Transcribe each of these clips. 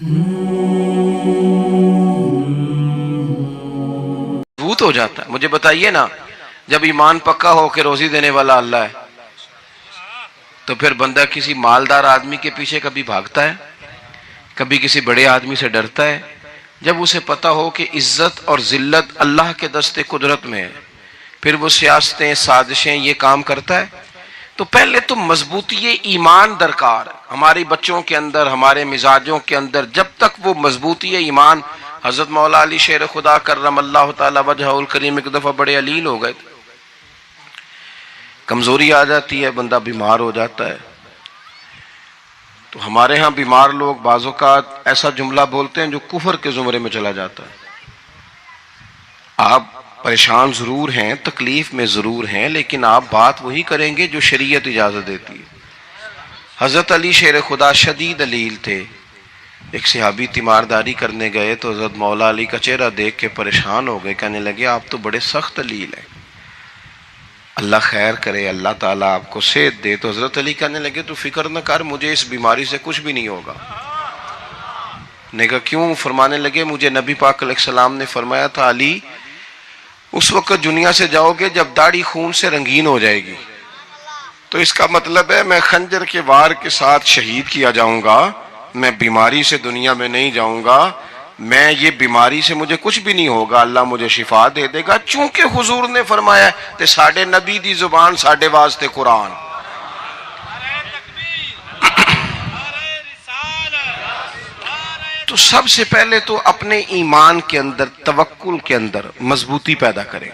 مضبوط ہو جاتا ہے. مجھے بتائیے نا، جب ایمان پکا ہو کہ روزی دینے والا اللہ ہے تو پھر بندہ کسی مالدار آدمی کے پیچھے کبھی بھاگتا ہے؟ کبھی کسی بڑے آدمی سے ڈرتا ہے؟ جب اسے پتا ہو کہ عزت اور ذلت اللہ کے دستے قدرت میں ہے، پھر وہ سیاستیں، سازشیں یہ کام کرتا ہے. تو پہلے تو مضبوطی ایمان درکار ہے ہماری بچوں کے اندر، ہمارے مزاجوں کے اندر. جب تک وہ مضبوطی ایمان، حضرت مولا علی شیر خدا کرم اللہ تعالی وجہہ الکریم ایک دفعہ بڑے علیل ہو گئے تھے، کمزوری آ جاتی ہے، بندہ بیمار ہو جاتا ہے. تو ہمارے ہاں بیمار لوگ بعض اوقات ایسا جملہ بولتے ہیں جو کفر کے زمرے میں چلا جاتا ہے. آپ پریشان ضرور ہیں، تکلیف میں ضرور ہیں، لیکن آپ بات وہی کریں گے جو شریعت اجازت دیتی ہے. حضرت علی شیر خدا شدید علیل تھے. ایک صحابی تیمارداری کرنے گئے تو حضرت مولا علی کا چہرہ دیکھ کے پریشان ہو گئے، کہنے لگے آپ تو بڑے سخت علیل ہیں، اللہ خیر کرے، اللہ تعالیٰ آپ کو صحت دے. تو حضرت علی کہنے لگے تو فکر نہ کر، مجھے اس بیماری سے کچھ بھی نہیں ہوگا. نے کہا کیوں؟ فرمانے لگے مجھے نبی پاک علیہ السلام نے فرمایا تھا علی اس وقت دنیا سے جاؤ گے جب داڑھی خون سے رنگین ہو جائے گی، تو اس کا مطلب ہے میں خنجر کے وار کے ساتھ شہید کیا جاؤں گا، میں بیماری سے دنیا میں نہیں جاؤں گا، میں یہ بیماری سے مجھے کچھ بھی نہیں ہوگا، اللہ مجھے شفا دے دے گا. چونکہ حضور نے فرمایا تے ساڑھے نبی دی زبان ساڑھے واسطے قرآن. تو سب سے پہلے تو اپنے ایمان کے اندر، توکل کے اندر مضبوطی پیدا کریں.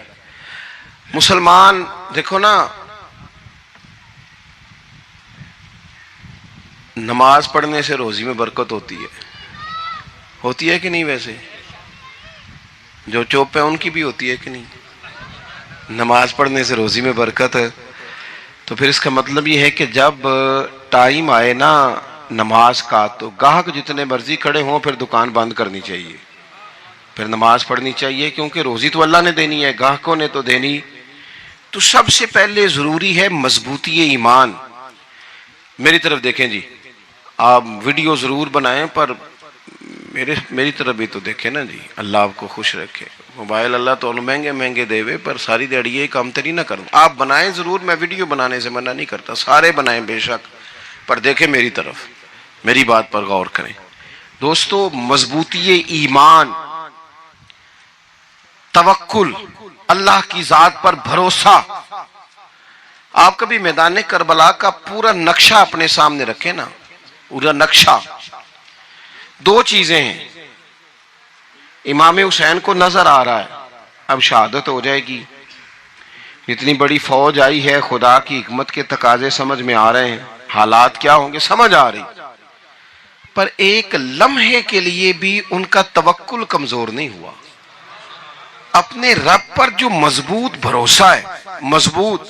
مسلمان دیکھو نا، نماز پڑھنے سے روزی میں برکت ہوتی ہے کہ نہیں؟ ویسے جو چوپ ہیں ان کی بھی ہوتی ہے کہ نہیں؟ نماز پڑھنے سے روزی میں برکت ہے. تو پھر اس کا مطلب یہ ہے کہ جب ٹائم آئے نا نماز کا تو گاہک جتنے مرضی کھڑے ہوں پھر دکان بند کرنی چاہیے، پھر نماز پڑھنی چاہیے، کیونکہ روزی تو اللہ نے دینی ہے، گاہکوں نے تو دینی. تو سب سے پہلے ضروری ہے مضبوطی ایمان. میری طرف دیکھیں جی، آپ ویڈیو ضرور بنائیں پر میری طرف بھی تو دیکھیں نا جی، اللہ آپ کو خوش رکھے. موبائل اللہ تو مہنگے دے وے پر ساری دیڑی یہ کام تری نہ کروں. آپ بنائیں ضرور، میں ویڈیو بنانے سے منع نہیں کرتا، سارے بنائیں بے شک، پر دیکھیں میری طرف، میری بات پر غور کریں. دوستو مضبوطی ایمان، توکل، اللہ کی ذات پر بھروسہ. آپ کبھی میدان کربلا کا پورا نقشہ اپنے سامنے رکھیں نا، پورا نقشہ. دو چیزیں ہیں، امام حسین کو نظر آ رہا ہے اب شہادت ہو جائے گی، اتنی بڑی فوج آئی ہے، خدا کی حکمت کے تقاضے سمجھ میں آ رہے ہیں، حالات کیا ہوں گے سمجھ آ رہی، پر ایک لمحے کے لیے بھی ان کا توکل کمزور نہیں ہوا. اپنے رب پر جو مضبوط بھروسہ ہے، مضبوط.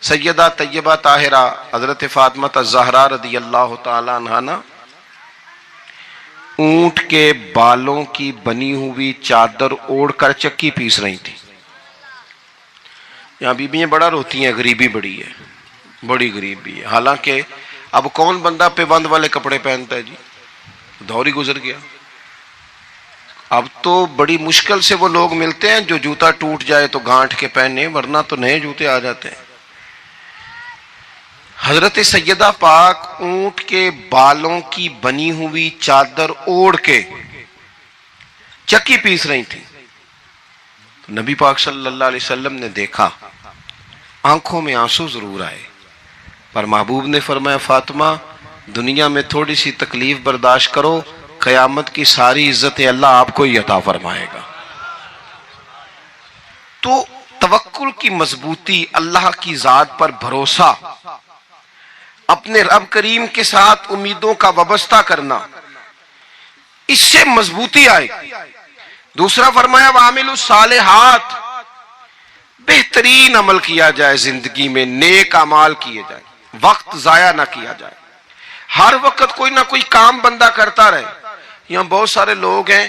سیدہ طیبہ طاہرہ حضرت فاطمہ الزہرا رضی اللہ تعالی عنہا نا اونٹ کے بالوں کی بنی ہوئی چادر اوڑھ کر چکی پیس رہی تھی. یہاں بیویاں بڑا روتی ہیں، غریبی بڑی ہے، بڑی غریبی ہے. حالانکہ اب کون بندہ پیبند والے کپڑے پہنتا ہے جی، دور ہی گزر گیا. اب تو بڑی مشکل سے وہ لوگ ملتے ہیں جو جوتا ٹوٹ جائے تو گانٹھ کے پہنے، ورنہ تو نئے جوتے آ جاتے ہیں. حضرت سیدہ پاک اونٹ کے بالوں کی بنی ہوئی چادر اوڑھ کے چکی پیس رہی تھی. نبی پاک صلی اللہ علیہ وسلم نے دیکھا، آنکھوں میں آنسو ضرور آئے، پر محبوب نے فرمایا فاطمہ دنیا میں تھوڑی سی تکلیف برداشت کرو، قیامت کی ساری عزت اللہ آپ کو ہی عطا فرمائے گا. تو توکل کی مضبوطی، اللہ کی ذات پر بھروسہ، اپنے رب کریم کے ساتھ امیدوں کا وابستہ کرنا، اس سے مضبوطی آئے. دوسرا فرمایا وَعَمِلُوا الصَّالِحَاتِ، بہترین عمل کیا جائے زندگی میں، نیک اعمال کیے جائے، وقت ضائع نہ کیا جائے. ہر وقت کوئی نہ کوئی کام بندہ کرتا رہے. یہاں بہت سارے لوگ ہیں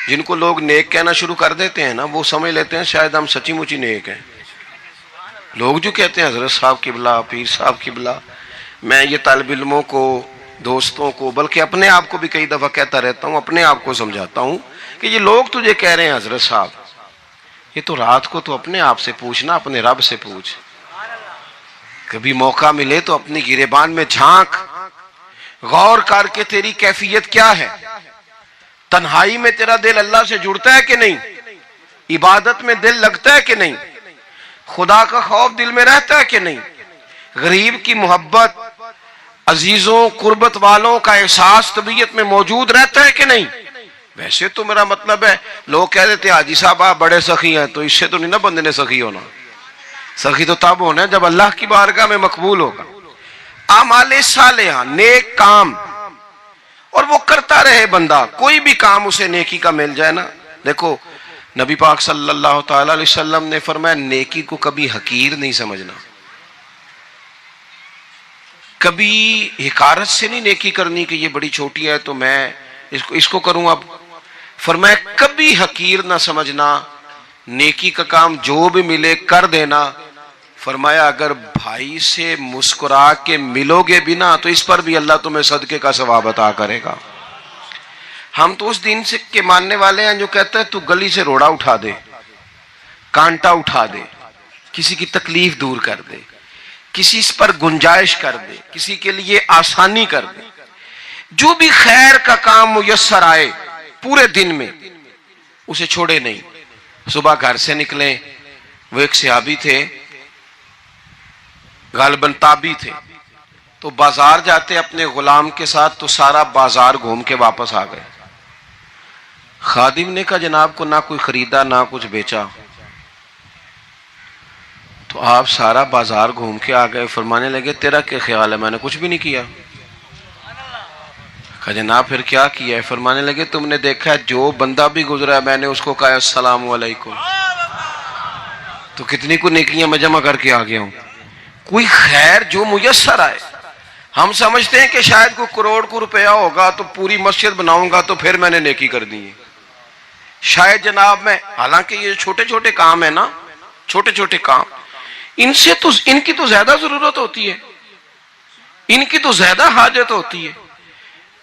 جن کو لوگ نیک کہنا شروع کر دیتے ہیں نا، وہ سمجھ لیتے ہیں شاید ہم سچی مچی نیک ہیں. لوگ جو کہتے ہیں حضرت صاحب قبلہ، پیر صاحب قبلہ، میں یہ طالب علموں کو دوستوں کو، بلکہ اپنے آپ کو بھی کئی دفعہ کہتا رہتا ہوں، اپنے آپ کو سمجھاتا ہوں کہ یہ لوگ تجھے کہہ رہے ہیں حضرت صاحب، یہ تو رات کو تو اپنے آپ سے پوچھنا، اپنے رب سے پوچھ. کبھی موقع ملے تو اپنی گریبان میں جھانک، غور کر کے تیری کیفیت کیا ہے. تنہائی میں تیرا دل اللہ سے جڑتا ہے کہ نہیں؟ عبادت میں دل لگتا ہے کہ نہیں؟ خدا کا خوف دل میں رہتا ہے کہ نہیں؟ غریب کی محبت، عزیزوں قربت والوں کا احساس طبیعت میں موجود رہتا ہے کہ نہیں؟ ویسے تو میرا مطلب ہے، لوگ کہہ دیتے ہیں حاجی صاحب آپ بڑے سخی ہیں، تو اس سے تو نہیں نا بندے نے سخی ہونا. سخی تو تب ہونا ہے جب اللہ کی بارگاہ میں مقبول ہوگا. اعمال صالحہ، نیک کام، اور وہ کرتا رہے بندہ، کوئی بھی کام اسے نیکی کا مل جائے نا. دیکھو نبی پاک صلی اللہ تعالی علیہ وسلم نے فرمایا نیکی کو کبھی حقیر نہیں سمجھنا، کبھی حقارت سے نہیں نیکی کرنی کہ یہ بڑی چھوٹی ہے تو میں اس کو کروں. اب فرمایا کبھی حقیر نہ سمجھنا، نیکی کا کام جو بھی ملے کر دینا. فرمایا اگر بھائی سے مسکرا کے ملو گے بھی نا تو اس پر بھی اللہ تمہیں صدقے کا ثواب عطا کرے گا. ہم تو اس دین سے کے ماننے والے ہیں جو کہتا ہے تو گلی سے روڑا اٹھا دے، کانٹا اٹھا دے، کسی کی تکلیف دور کر دے، کسی پر گنجائش کر دے، کسی کے لیے آسانی کر دے. جو بھی خیر کا کام میسر آئے پورے دن میں اسے چھوڑے نہیں. صبح گھر سے نکلیں، وہ ایک صحابی تھے، غالباً تابعی تھے، تو بازار جاتے اپنے غلام کے ساتھ تو سارا بازار گھوم کے واپس آ گئے. خادم نے کہا جناب کو نہ کوئی خریدا نہ کچھ بیچا، تو آپ سارا بازار گھوم کے آ گئے. فرمانے لگے تیرا کیا خیال ہے؟ میں نے کچھ بھی نہیں کیا. کہا جناب پھر کیا کیا ہے؟ فرمانے لگے تم نے دیکھا ہے جو بندہ بھی گزرا ہے میں نے اس کو کہا السلام علیکم، تو کتنی کو نیکیاں میں جمع کر کے آ گیا ہوں. کوئی خیر جو میسر آئے. ہم سمجھتے ہیں کہ شاید کوئی کروڑ کو روپیہ ہوگا تو پوری مسجد بناؤں گا تو پھر میں نے نیکی کر دی ہے. شاید جناب میں، حالانکہ یہ چھوٹے چھوٹے کام ہیں نا، چھوٹے چھوٹے کام، ان سے تو ان کی تو زیادہ ضرورت ہوتی ہے، ان کی تو زیادہ حاجت ہوتی ہے.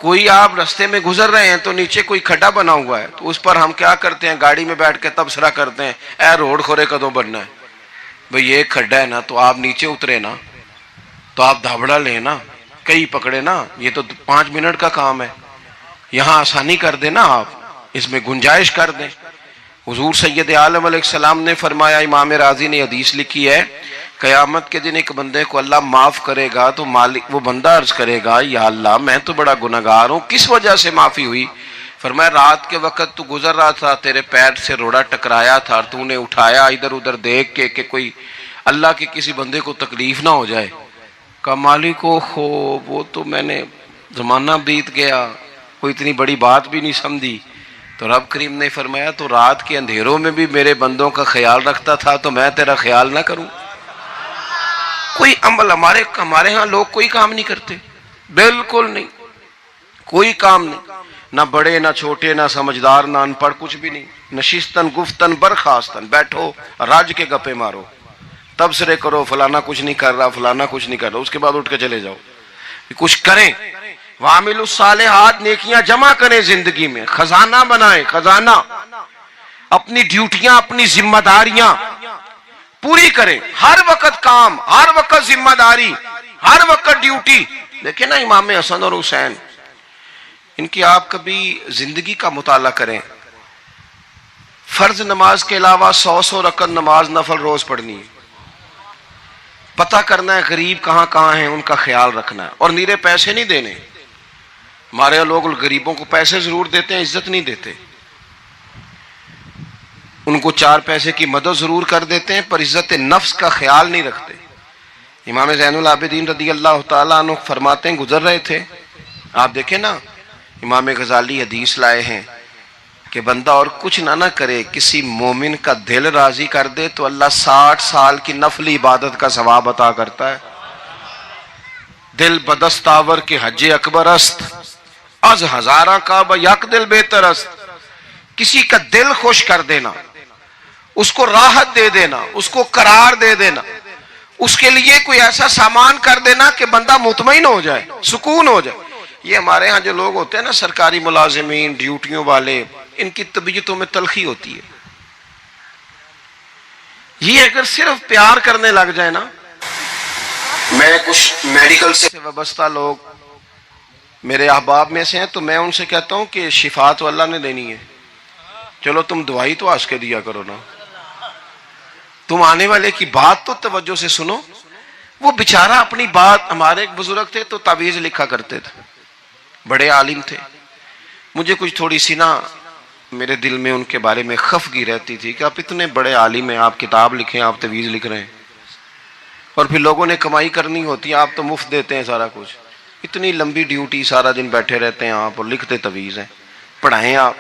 کوئی آپ رستے میں گزر رہے ہیں تو نیچے کوئی کھڈا بنا ہوا ہے تو اس پر ہم کیا کرتے ہیں؟ گاڑی میں بیٹھ کے تبصرہ کرتے ہیں اے روڈ کھورے کدوں بننا ہے. بھئی یہ کھڈا ہے نا تو آپ نیچے اترے نا، تو آپ دھابڑا لیں نا، کئی پکڑے نا، یہ تو 5 منٹ کا کام ہے. یہاں آسانی کر دیں نا، آپ اس میں گنجائش کر دیں. حضور سید عالم علیہ السلام نے فرمایا، امام راضی نے حدیث لکھی ہے، قیامت کے دن ایک بندے کو اللہ معاف کرے گا تو مالک وہ بندہ عرض کرے گا یا اللہ میں تو بڑا گنہگار ہوں، کس وجہ سے معافی ہوئی؟ فرمایا رات کے وقت تو گزر رہا تھا، تیرے پیر سے روڑا ٹکرایا تھا اور تو نے اٹھایا ادھر ادھر دیکھ کے کہ کوئی اللہ کے کسی بندے کو تکلیف نہ ہو جائے. کہا مالک ہو وہ تو میں نے زمانہ بیت گیا، کوئی اتنی بڑی بات بھی نہیں سمجھی. تو رب کریم نے فرمایا تو رات کے اندھیروں میں بھی میرے بندوں کا خیال رکھتا تھا تو میں تیرا خیال نہ کروں؟ کوئی عمل ہمارے ہاں لوگ کوئی کام نہیں کرتے، بالکل نہیں، کوئی کام نہیں، نہ بڑے نہ چھوٹے نہ سمجھدار نہ ان پڑھ، کچھ بھی نہیں. نشستن گفتن برخاستن، بیٹھو راج کے گپے مارو، تبصرے کرو فلانا کچھ نہیں کر رہا، فلانا کچھ نہیں کر رہا، اس کے بعد اٹھ کے چلے جاؤ. کچھ کریں. وعملوا الصالحات، نیکیاں جمع کریں زندگی میں، خزانہ بنائیں، خزانہ. اپنی ڈیوٹیاں اپنی ذمہ داریاں پوری کریں، ہر وقت کام، ہر وقت ذمہ داری، ہر وقت ڈیوٹی. دیکھیں نا امام حسن اور حسین، ان کی آپ کبھی زندگی کا مطالعہ کریں. فرض نماز کے علاوہ 100 رکعت نماز نفل روز پڑھنی ہے. پتہ کرنا ہے غریب کہاں کہاں ہیں، ان کا خیال رکھنا ہے، اور نیرے پیسے نہیں دینے. ہمارے لوگ غریبوں کو پیسے ضرور دیتے ہیں، عزت نہیں دیتے. ان کو 4 پیسے کی مدد ضرور کر دیتے ہیں پر عزت نفس کا خیال نہیں رکھتے. امام زین العابدین رضی اللہ تعالیٰ عنہ فرماتے ہیں، گزر رہے تھے، آپ دیکھیں نا امام غزالی حدیث لائے ہیں کہ بندہ اور کچھ نہ کرے، کسی مومن کا دل راضی کر دے تو اللہ 60 سال کی نفلی عبادت کا ثواب عطا کرتا ہے. دل بدستاور کے حج اکبر است، از ہزارہ کعبہ یک دل بہتر است. کسی کا دل خوش کر دینا، اس کو راحت دے دینا، اس کو قرار دے دینا، اس کے لیے کوئی ایسا سامان کر دینا کہ بندہ مطمئن ہو جائے، سکون ہو جائے. یہ ہمارے ہاں جو لوگ ہوتے ہیں نا سرکاری ملازمین ڈیوٹیوں والے، ان کی طبیعتوں میں تلخی ہوتی ہے. یہ اگر صرف پیار کرنے لگ جائے نا، میں کچھ میڈیکل سے وابستہ لوگ میرے احباب میں سے ہیں تو میں ان سے کہتا ہوں کہ شفا تو اللہ نے دینی ہے، چلو تم دعائی تو آج کے دیا کرو نا، تم آنے والے کی بات تو توجہ سے سنو. وہ بیچارہ اپنی بات، ہمارے ایک بزرگ تھے تو تعویذ لکھا کرتے تھے، بڑے عالم تھے. مجھے کچھ تھوڑی سی نا میرے دل میں ان کے بارے میں خفگی رہتی تھی کہ آپ اتنے بڑے عالم ہیں، آپ کتاب لکھیں، آپ تعویذ لکھ رہے ہیں، اور پھر لوگوں نے کمائی کرنی ہوتی ہے، آپ تو مفت دیتے ہیں سارا کچھ. اتنی لمبی ڈیوٹی، سارا دن بیٹھے رہتے ہیں آپ اور لکھتے تعویذ ہیں، پڑھائیں آپ.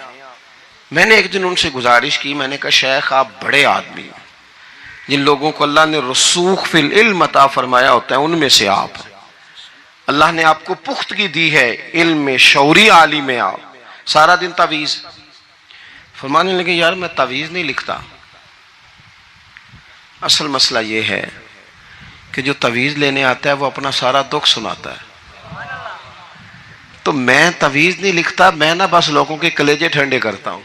میں نے ایک دن ان سے گزارش کی، میں نے کہا شیخ آپ بڑے آدمی ہیں، جن لوگوں کو اللہ نے رسوخ فی العلم عطا فرمایا ہوتا ہے ان میں سے آپ ہیں. اللہ نے آپ کو پختگی دی ہے علم میں، شعوری عالم ہے آپ، سارا دن تعویذ. فرمانے لگے یار میں تعویذ نہیں لکھتا، اصل مسئلہ یہ ہے کہ جو تعویذ لینے آتا ہے وہ اپنا سارا دکھ سناتا ہے. تو میں تعویذ نہیں لکھتا، میں نا بس لوگوں کے کلیجے ٹھنڈے کرتا ہوں.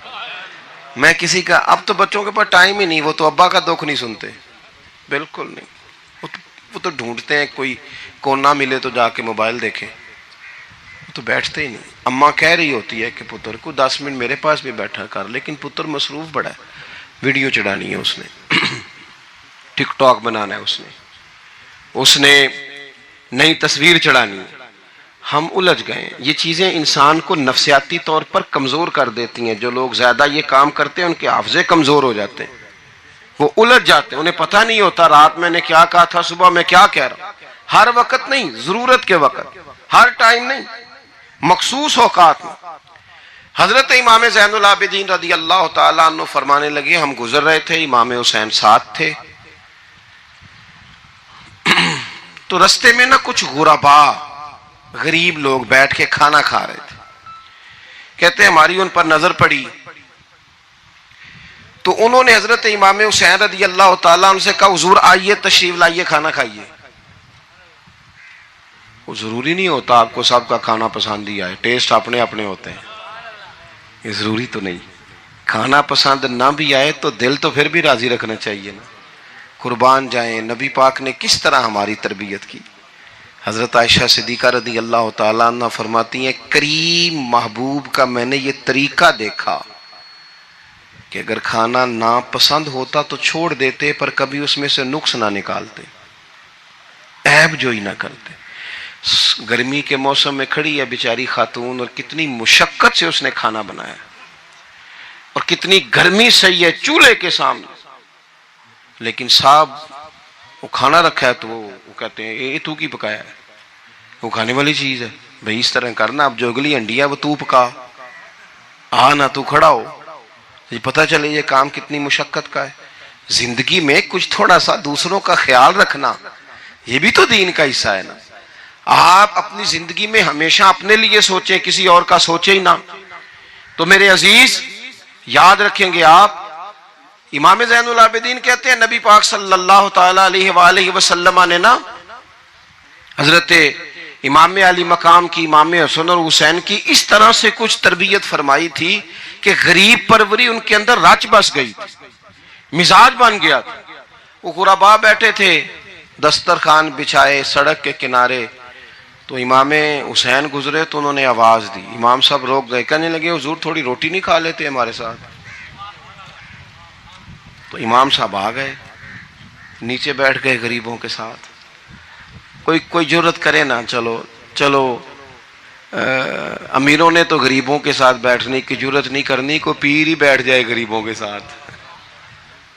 میں کسی کا، اب تو بچوں کے پاس ٹائم ہی نہیں، وہ تو ابا کا دکھ نہیں سنتے، بالکل نہیں. وہ تو ڈھونڈتے ہیں کوئی کونا ملے تو جا کے موبائل دیکھیں، وہ تو بیٹھتے ہی نہیں. اماں کہہ رہی ہوتی ہے کہ پتر کو 10 منٹ میرے پاس بھی بیٹھا کر، لیکن پتر مصروف بڑا ہے، ویڈیو چڑھانی ہے اس نے، ٹک ٹاک بنانا ہے اس نے نئی تصویر چڑھانی ہے. ہم الجھ گئے. یہ چیزیں انسان کو نفسیاتی طور پر کمزور کر دیتی ہیں. جو لوگ زیادہ یہ کام کرتے ہیں ان کے حافظے کمزور ہو جاتے ہیں، وہ الجھ جاتے ہیں، انہیں پتہ نہیں ہوتا رات میں نے کیا کہا تھا، صبح میں کیا کہہ رہا ہوں. ہر وقت نہیں، ضرورت کے وقت، ہر ٹائم نہیں، مخصوص اوقات میں. حضرت امام زین العابدین رضی اللہ تعالیٰ عنہ فرمانے لگے، ہم گزر رہے تھے، امام حسین ساتھ تھے، تو رستے میں نا کچھ غربا، غریب لوگ بیٹھ کے کھانا کھا رہے تھے. کہتے ہیں ہماری ان پر نظر پڑی تو انہوں نے حضرت امام حسین رضی اللہ تعالیٰ عنہ سے کہا حضور آئیے تشریف لائیے کھانا کھائیے. وہ ضروری نہیں ہوتا آپ کو سب کا کھانا پسند ہی آئے، ٹیسٹ اپنے اپنے ہوتے ہیں، یہ ضروری تو نہیں. کھانا پسند نہ بھی آئے تو دل تو پھر بھی راضی رکھنا چاہیے نا. قربان جائیں، نبی پاک نے کس طرح ہماری تربیت کی. حضرت عائشہ صدیقہ رضی اللہ تعالیٰ عنہ فرماتی ہیں کریم محبوب کا میں نے یہ طریقہ دیکھا کہ اگر کھانا ناپسند ہوتا تو چھوڑ دیتے، پر کبھی اس میں سے نقص نہ نکالتے، عیب جوئی نہ کرتے. گرمی کے موسم میں کھڑی ہے بیچاری خاتون، اور کتنی مشقت سے اس نے کھانا بنایا، اور کتنی گرمی سہی ہے چولہے کے سامنے، لیکن صاحب وہ کھانا رکھا ہے تو وہ کہتے ہیں یہ تو کی پکایا ہے، وہ کھانے والی چیز ہے بھئی اس طرح کرنا. اب جو اگلی ہنڈی ہے وہ تو پکا، نہ تو کھڑا ہو. یہ پتہ چلے یہ کام کتنی مشقت کا ہے. زندگی میں کچھ تھوڑا سا دوسروں کا خیال رکھنا یہ بھی تو دین کا حصہ ہے نا. آپ اپنی زندگی میں ہمیشہ اپنے لیے سوچیں، کسی اور کا سوچیں ہی نہ. تو میرے عزیز یاد رکھیں گے آپ، امام زین العابدین کہتے ہیں نبی پاک صلی اللہ تعالیٰ علیہ وآلہ وسلم نے نا حضرت امام علی مقام کی، امام حسن اور حسین کی اس طرح سے کچھ تربیت فرمائی تھی کہ غریب پروری ان کے اندر رچ بس گئی تھی، مزاج بن گیا تھا. وہ غربا بیٹھے تھے دسترخوان بچھائے سڑک کے کنارے، تو امام حسین گزرے تو انہوں نے آواز دی. امام صاحب روک گئے، کہنے لگے حضور تھوڑی روٹی نہیں کھا لیتے ہمارے ساتھ. تو امام صاحب آ گئے، نیچے بیٹھ گئے غریبوں کے ساتھ. کوئی جرت کرے نا، چلو امیروں نے تو غریبوں کے ساتھ بیٹھنے کی جرت نہیں کرنی، کوئی پیر ہی بیٹھ جائے غریبوں کے ساتھ،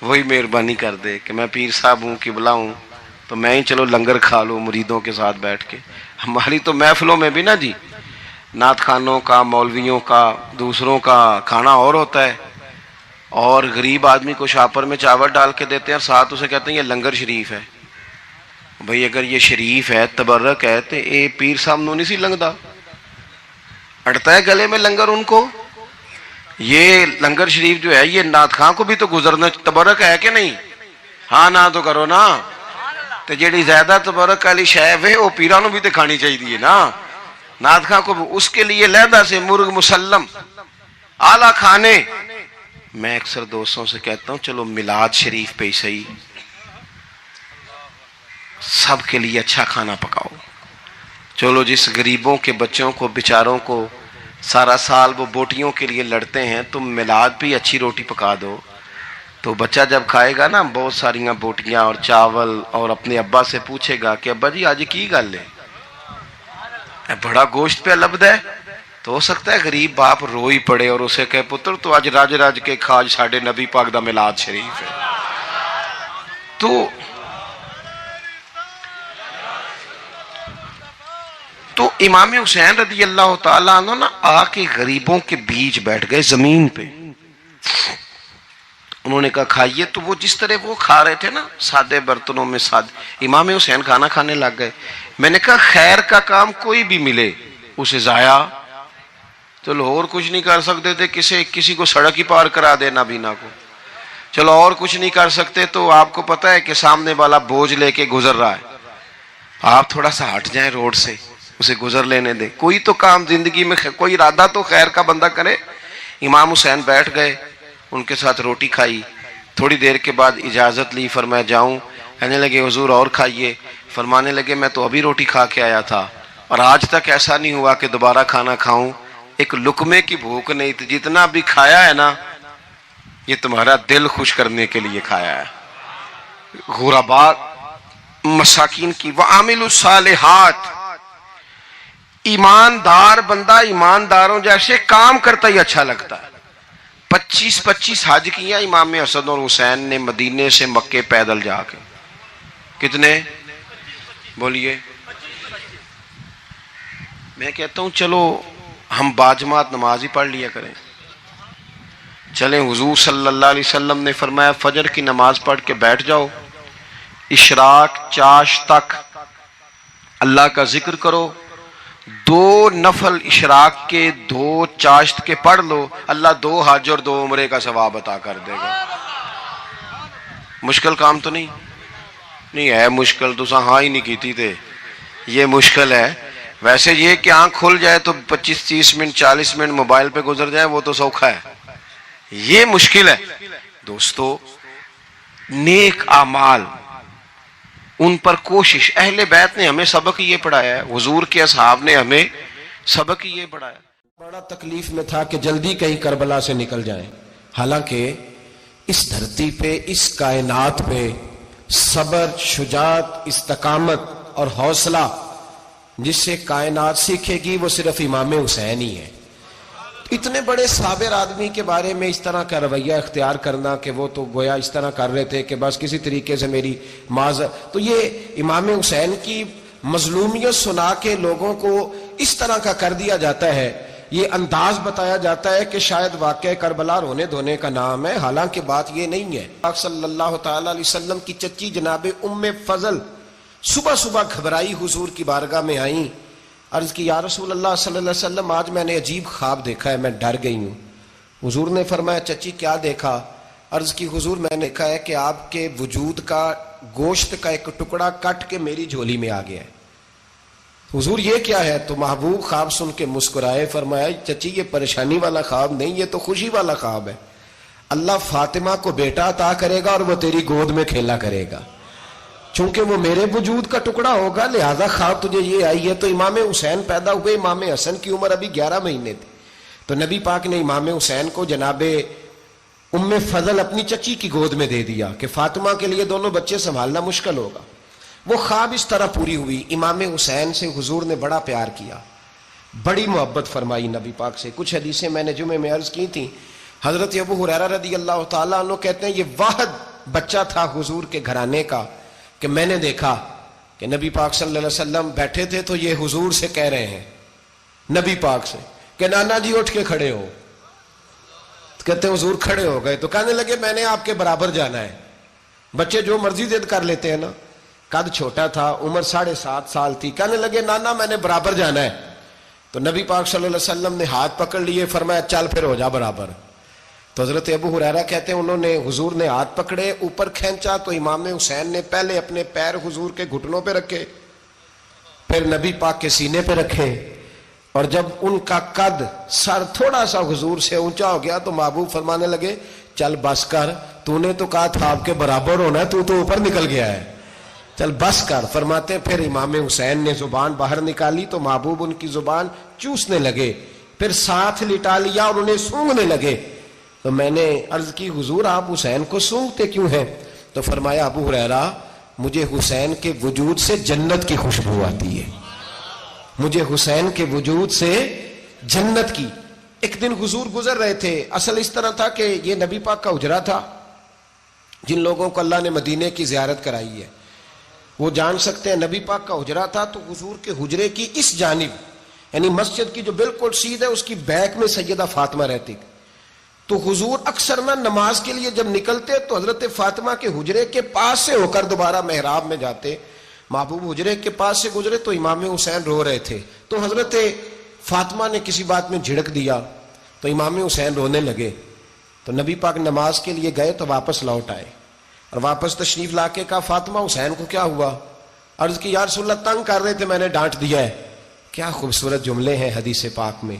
وہی مہربانی کر دے کہ میں پیر صاحب ہوں، قبلہ ہوں، تو میں ہی چلو لنگر کھا لوں مریدوں کے ساتھ بیٹھ کے. ہماری تو محفلوں میں بھی نا جی نعت خانوں کا، مولویوں کا، دوسروں کا کھانا اور ہوتا ہے، اور غریب آدمی کو شاپر میں چاول ڈال کے دیتے ہیں اور ساتھ اسے کہتے ہیں یہ لنگر شریف ہے. بھئی اگر یہ شریف ہے، تبرک ہے، تو اے پیر صاحب نو نہیں سی لنگدا، اڑتا ہے گلے میں لنگر ان کو. یہ لنگر شریف جو ہے یہ نعت خاں کو بھی تو گزرنا تبرک ہے کہ نہیں؟ ہاں نہ تو کرو نا. تو جیڑی زیادہ تبرک والی شے ہے وہ پیراں نو بھی تو کھانی چاہیے نا. نعت خواں کو اس کے لیے علیحدہ سے مرغ مسلم اعلیٰ کھانے. میں اکثر دوستوں سے کہتا ہوں چلو میلاد شریف پہ ہی صحیح سب کے لیے اچھا کھانا پکاؤ. چلو جس غریبوں کے بچوں کو بیچاروں کو سارا سال وہ بوٹیوں کے لیے لڑتے ہیں تم میلاد پہ ہی اچھی روٹی پکا دو تو بچہ جب کھائے گا نا بہت ساریاں بوٹیاں اور چاول اور اپنے ابا سے پوچھے گا کہ ابا جی آج کی گل ہے بڑا گوشت پہ لبد ہے. تو ہو سکتا ہے غریب باپ روئی پڑے اور اسے کہے پتر تو آج راج راج کے کھاج ساڑھے نبی پاک دا میلاد شریف ہے. تو امام حسین رضی اللہ تعالیٰ عنہ نا آ کے غریبوں کے بیچ بیٹھ گئے زمین پہ. انہوں نے کہا کھائیے. تو وہ جس طرح وہ کھا رہے تھے نا سادے برتنوں میں سادے امام حسین کھانا کھانے لگ گئے. میں نے کہا خیر کا کام کوئی بھی ملے اسے ضائع چلو اور کچھ نہیں کر سکتے تھے کسی کو سڑک ہی پار کرا دے نابینا کو چلو اور کچھ نہیں کر سکتے تو آپ کو پتا ہے کہ سامنے والا بوجھ لے کے گزر رہا ہے آپ تھوڑا سا ہٹ جائیں روڈ سے اسے گزر لینے دیں. کوئی تو کام زندگی میں کوئی ارادہ تو خیر کا بندہ کرے. امام حسین بیٹھ گئے ان کے ساتھ روٹی کھائی. تھوڑی دیر کے بعد اجازت لی فرمایا جاؤں. کہنے لگے حضور اور کھائیے. فرمانے لگے میں تو ابھی روٹی کھا کے آیا تھا اور آج تک ایسا نہیں ہوا کہ دوبارہ کھانا کھاؤں. ایک لقمے کی بھوک نہیں تھی. جتنا بھی کھایا ہے نا یہ تمہارا دل خوش کرنے کے لیے کھایا ہے. غرباء مساکین کی وعامل الصالحات ایماندار بندہ ایمانداروں جیسے کام کرتا ہی اچھا لگتا ہے. 25 حج کیا امام حسن اور حسین نے مدینے سے مکے پیدل جا کے. کتنے بولیے. میں کہتا ہوں چلو ہم باجماعت نماز ہی پڑھ لیا کریں. چلیں حضور صلی اللہ علیہ وسلم نے فرمایا فجر کی نماز پڑھ کے بیٹھ جاؤ اشراق چاشت تک اللہ کا ذکر کرو. 2 نفل اشراق کے 2 چاشت کے پڑھ لو اللہ 2 حج اور 2 عمرے کا ثواب عطا کر دے گا. مشکل کام تو نہیں ہے. مشکل تو ہاں ہی نہیں کیتی تھے. یہ مشکل ہے. ویسے یہ کہ آنکھ کھل جائے تو 25-30 منٹ 40 منٹ موبائل پہ گزر جائے وہ تو سوکھا ہے. یہ مشکل ہے. دوستو نیک اعمال ان پر کوشش. اہل بیت نے ہمیں سبق یہ پڑھایا ہے حضور کے اصحاب نے ہمیں سبق یہ پڑھایا. بڑا تکلیف میں تھا کہ جلدی کہیں کربلا سے نکل جائیں. حالانکہ اس دھرتی پہ اس کائنات پہ صبر شجاعت استقامت اور حوصلہ جس سے کائنات سیکھے گی وہ صرف امام حسین ہی ہے. اتنے بڑے صابر آدمی کے بارے میں اس طرح کا رویہ اختیار کرنا کہ وہ تو گویا اس طرح کر رہے تھے کہ بس کسی طریقے سے میری معذرت. تو یہ امام حسین کی مظلومیت سنا کے لوگوں کو اس طرح کا کر دیا جاتا ہے. یہ انداز بتایا جاتا ہے کہ شاید واقعہ کربلا رونے دھونے کا نام ہے. حالانکہ بات یہ نہیں ہے. پاک صلی اللہ تعالی علیہ وسلم کی چچی جناب ام فضل صبح صبح گھبرائی حضور کی بارگاہ میں آئیں. عرض کی یا رسول اللہ صلی اللہ علیہ وسلم آج میں نے عجیب خواب دیکھا ہے میں ڈر گئی ہوں. حضور نے فرمایا چچی کیا دیکھا؟ عرض کی حضور میں نے دیکھا ہے کہ آپ کے وجود کا گوشت کا ایک ٹکڑا کٹ کے میری جھولی میں آ گیا ہے. حضور یہ کیا ہے؟ تو محبوب خواب سن کے مسکرائے فرمایا چچی یہ پریشانی والا خواب نہیں یہ تو خوشی والا خواب ہے. اللہ فاطمہ کو بیٹا عطا کرے گا اور وہ تیری گود میں کھیلا کرے گا. چونکہ وہ میرے وجود کا ٹکڑا ہوگا لہذا خواب تجھے یہ آئی ہے. تو امام حسین پیدا ہوئے. امام حسن کی عمر ابھی 11 مہینے تھی. تو نبی پاک نے امام حسین کو جناب ام فضل اپنی چچی کی گود میں دے دیا کہ فاطمہ کے لیے دونوں بچے سنبھالنا مشکل ہوگا. وہ خواب اس طرح پوری ہوئی. امام حسین سے حضور نے بڑا پیار کیا بڑی محبت فرمائی نبی پاک سے. کچھ حدیثیں میں نے جمعے میں عرض کی تھیں. حضرت ابو ہریرہ رضی اللہ تعالیٰ عنہ کہتے ہیں یہ واحد بچہ تھا حضور کے گھرانے کا کہ میں نے دیکھا کہ نبی پاک صلی اللہ علیہ وسلم بیٹھے تھے تو یہ حضور سے کہہ رہے ہیں نبی پاک سے کہ نانا جی اٹھ کے کھڑے ہو. کہتے ہیں حضور کھڑے ہو گئے. تو کہنے لگے میں نے آپ کے برابر جانا ہے. بچے جو مرضی ضد کر لیتے ہیں نا. قد چھوٹا تھا عمر 7.5 سال تھی. کہنے لگے نانا میں نے برابر جانا ہے. تو نبی پاک صلی اللہ علیہ وسلم نے ہاتھ پکڑ لیے فرمایا چل پھر ہو جا برابر. تو حضرت ابو ہریرہ کہتے ہیں انہوں نے حضور نے ہاتھ پکڑے اوپر کھینچا تو امام حسین نے پہلے اپنے پیر حضور کے گھٹنوں پہ رکھے پھر نبی پاک کے سینے پہ رکھے اور جب ان کا قد سر تھوڑا سا حضور سے اونچا ہو گیا تو محبوب فرمانے لگے چل بس کر، تو نے تو کہا تھا آپ کے برابر ہونا ہے، تو اوپر نکل گیا ہے، چل بس کر۔ فرماتے پھر امام حسین نے زبان باہر نکالی تو محبوب ان کی زبان چوسنے لگے، پھر ساتھ لٹا لیا اور انہیں سونگنے لگے۔ تو میں نے عرض کی حضور آپ حسین کو سونگتے کیوں ہیں؟ تو فرمایا ابو ہریرہ مجھے حسین کے وجود سے جنت کی خوشبو آتی ہے، مجھے حسین کے وجود سے جنت کی۔ ایک دن حضور گزر رہے تھے، اصل اس طرح تھا کہ یہ نبی پاک کا حجرہ تھا، جن لوگوں کو اللہ نے مدینے کی زیارت کرائی ہے وہ جان سکتے ہیں، نبی پاک کا حجرہ تھا تو حضور کے حجرے کی اس جانب یعنی مسجد کی جو بالکل سیدھ ہے اس کی بیک میں سیدہ فاطمہ رہتی، تو حضور اکثر نہ نماز کے لیے جب نکلتے تو حضرت فاطمہ کے حجرے کے پاس سے ہو کر دوبارہ محراب میں جاتے۔ محبوب حجرے کے پاس سے گزرے تو امام حسین رو رہے تھے، تو حضرت فاطمہ نے کسی بات میں جھڑک دیا تو امام حسین رونے لگے، تو نبی پاک نماز کے لیے گئے تو واپس لوٹ آئے اور واپس تشریف لا کے کہا فاطمہ حسین کو کیا ہوا؟ عرض کی یا رسول اللہ تنگ کر رہے تھے میں نے ڈانٹ دیا ہے۔ کیا خوبصورت جملے ہیں حدیث پاک میں،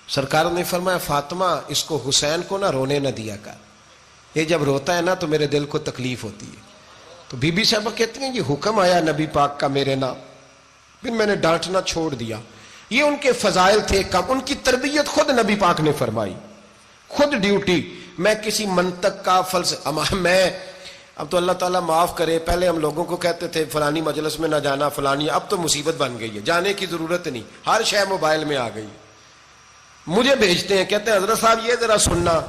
سرکار نے فرمایا فاطمہ اس کو حسین کو نہ رونے نہ دیا کر، یہ جب روتا ہے نا تو میرے دل کو تکلیف ہوتی ہے۔ تو بی بی صاحبہ کہتی ہیں یہ حکم آیا نبی پاک کا میرے نام، پھر میں نے ڈانٹنا چھوڑ دیا۔ یہ ان کے فضائل تھے کم، ان کی تربیت خود نبی پاک نے فرمائی، خود ڈیوٹی۔ میں کسی منطق کا میں اب تو اللہ تعالیٰ معاف کرے، پہلے ہم لوگوں کو کہتے تھے فلانی مجلس میں نہ جانا فلانی، اب تو مصیبت بن گئی ہے، جانے کی ضرورت نہیں، ہر شے موبائل میں آ گئی۔ مجھے بھیجتے ہیں کہتے ہیں حضرت صاحب یہ ذرا سننا،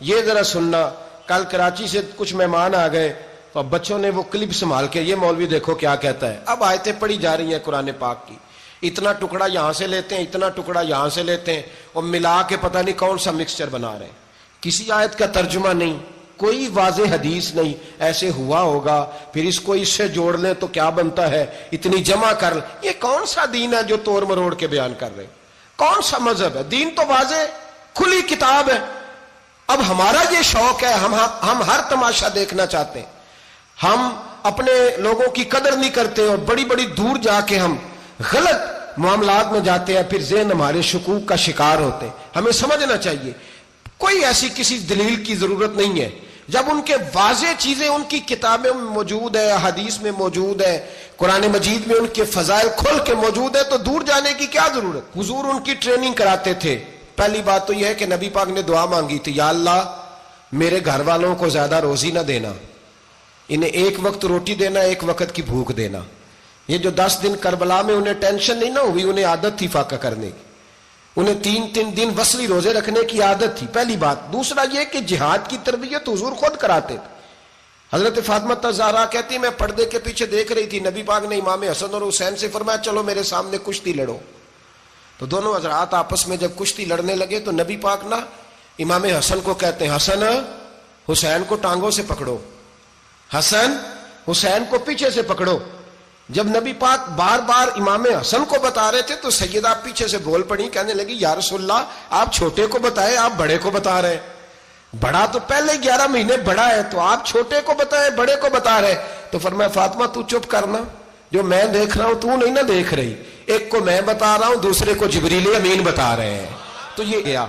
یہ ذرا سننا، کل کراچی سے کچھ مہمان آ گئے تو اب بچوں نے وہ کلپ سنبھال کے یہ مولوی دیکھو کیا کہتا ہے، اب آیتیں پڑھی جا رہی ہیں قرآن پاک کی، اتنا ٹکڑا یہاں سے لیتے ہیں اتنا ٹکڑا یہاں سے لیتے ہیں اور ملا کے پتہ نہیں کون سا مکسچر بنا رہے ہیں، کسی آیت کا ترجمہ نہیں، کوئی واضح حدیث نہیں، ایسے ہوا ہوگا پھر اس کو اس سے جوڑ لیں تو کیا بنتا ہے، اتنی جمع کر لیں۔ یہ کون سا دین ہے جو توڑ مروڑ کے بیان کر رہے ہیں؟ کون سا مذہب ہے؟ دین تو واضح کھلی کتاب ہے۔ اب ہمارا یہ شوق ہے، ہم ہر تماشا دیکھنا چاہتے ہیں، ہم اپنے لوگوں کی قدر نہیں کرتے اور بڑی بڑی دور جا کے ہم غلط معاملات میں جاتے ہیں، پھر ذہن ہمارے شکوک کا شکار ہوتے ہیں۔ ہمیں سمجھنا چاہیے کوئی ایسی کسی دلیل کی ضرورت نہیں ہے، جب ان کے واضح چیزیں ان کی کتابیں میں موجود ہے، حدیث میں موجود ہے، قرآن مجید میں ان کے فضائل کھل کے موجود ہے تو دور جانے کی کیا ضرورت؟ حضور ان کی ٹریننگ کراتے تھے۔ پہلی بات تو یہ ہے کہ نبی پاک نے دعا مانگی تھی، یا اللہ میرے گھر والوں کو زیادہ روزی نہ دینا، انہیں ایک وقت روٹی دینا، ایک وقت کی بھوک دینا۔ یہ جو 10 دن کربلا میں انہیں ٹینشن نہیں نہ ہوئی، انہیں عادت تھی فاقہ کرنے کی، انہیں 3 دن وصلی روزے رکھنے کی عادت تھی، پہلی بات۔ دوسرا یہ کہ جہاد کی تربیت حضور خود کراتے تھے۔ حضرت فاطمہ الزہرا کہتی میں پردے کے پیچھے دیکھ رہی تھی، نبی پاک نے امام حسن اور حسین سے فرمایا چلو میرے سامنے کشتی لڑو، تو دونوں حضرات آپس میں جب کشتی لڑنے لگے تو نبی پاک نا امام حسن کو کہتے ہیں حسن حسین کو ٹانگوں سے پکڑو، حسن حسین کو پیچھے سے پکڑو۔ جب نبی پاک بار بار امام حسن کو بتا رہے تھے تو سیدہ پیچھے سے بول پڑی، کہنے لگی یا رسول اللہ آپ چھوٹے کو بتائے، آپ بڑے کو بتا رہے ہیں، بڑا تو پہلے 11 مہینے بڑا ہے تو آپ چھوٹے کو بتائے بڑے کو بتا رہے۔ تو فرمایا فاطمہ تو چپ کرنا، جو میں دیکھ رہا ہوں تو نہیں نہ دیکھ رہی، ایک کو میں بتا رہا ہوں دوسرے کو جبریل امین بتا رہے ہیں۔ تو یہ گیا۔